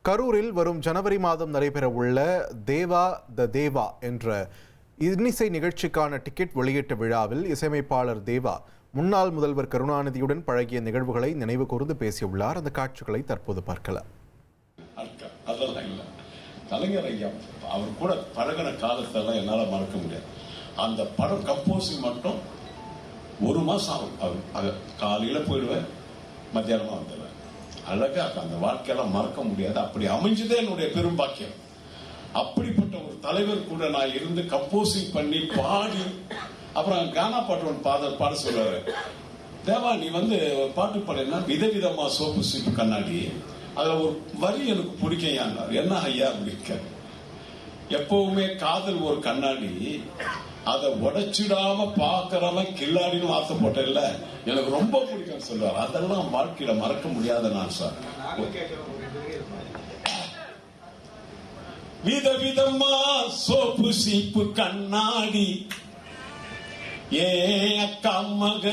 கரூரில் வரும் ஜனவரி மாதம் நடைபெறவுள்ள தேவா த தேவா என்ற இன்னிசை நிகழ்ச்சிக்கான டிக்கெட் வெளியீட்டு விழாவில் இசையமைப்பாளர் தேவா முன்னாள் முதல்வர் கருணாநிதியுடன் பழகிய நிகழ்வுகளை நினைவு கூர்ந்து பேசியுள்ளார். அந்த காட்சிகளை தற்போது பார்க்கலாம். கலைஞர் ஐயா அவர் கூட பழகின காலத்தெல்லாம் என்னால மறக்க முடியாது. அந்த படம் கம்போசிங் மட்டும் ஒரு மாசம் காலையில போயிடுவேன், மத்தியானமா வந்துடுவேன். அழகா அந்த வாழ்க்கையெல்லாம் மறக்க முடியாது. அப்படி அமைஞ்சதே என்னுடைய பெரும் பாக்கியம். அப்படிப்பட்ட ஒரு தலைவர் கூட நான் இருந்து கம்போசிங் பண்ணி பாடி, அப்புறம் கானா பாட்டு பாட சொல்றாரு, தேவா நீ பாட்டு பாடினா விதவிதமா சோப்பு சீப்பு கண்ணாடி, அதுல ஒரு வரி எனக்கு பிடிக்கும். என்ன ஐயா அப்படிங்க, எப்பவுமே காதல் ஒரு கண்ணாடி, அதை உடைச்சிடாம பாக்குறவன் கில்லாடின்னு வார்த்தை போட்ட இல்ல, எனக்கு ரொம்ப பிடிக்கும் சொல்லுவார். அதெல்லாம் வாழ்க்கையில மறக்க முடியாத நான் சார். விதவிதமா சோப்பு சீப்பு கண்ணாடி, ஏ அக்கா மக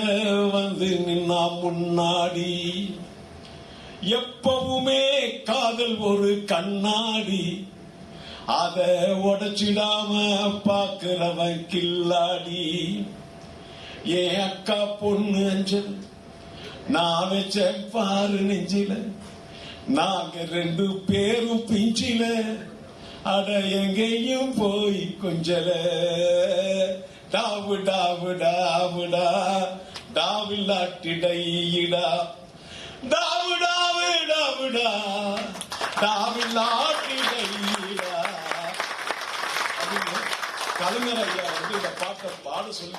நின்னா முன்னாடி, எப்பவுமே காதல் ஒரு கண்ணாடி, அத உடைச்சிடாம பாக்குறவன் கில்லாடி, ஏன் அக்கா பொண்ணு அஞ்சல் நான் வச்ச பாரு நெஞ்சில, நாங்க 2 பேரும் பிஞ்சில, அட எங்கேயும் போய் கொஞ்சல, டாவு டாவு டாவுடா டாவில்லாட்டிடையிடா, டாவு டாவு டாவுடா டாவில்லாட்டிடையிடா. கலைஞர் ஐயா இந்த பாட்டை பாட சொல்லி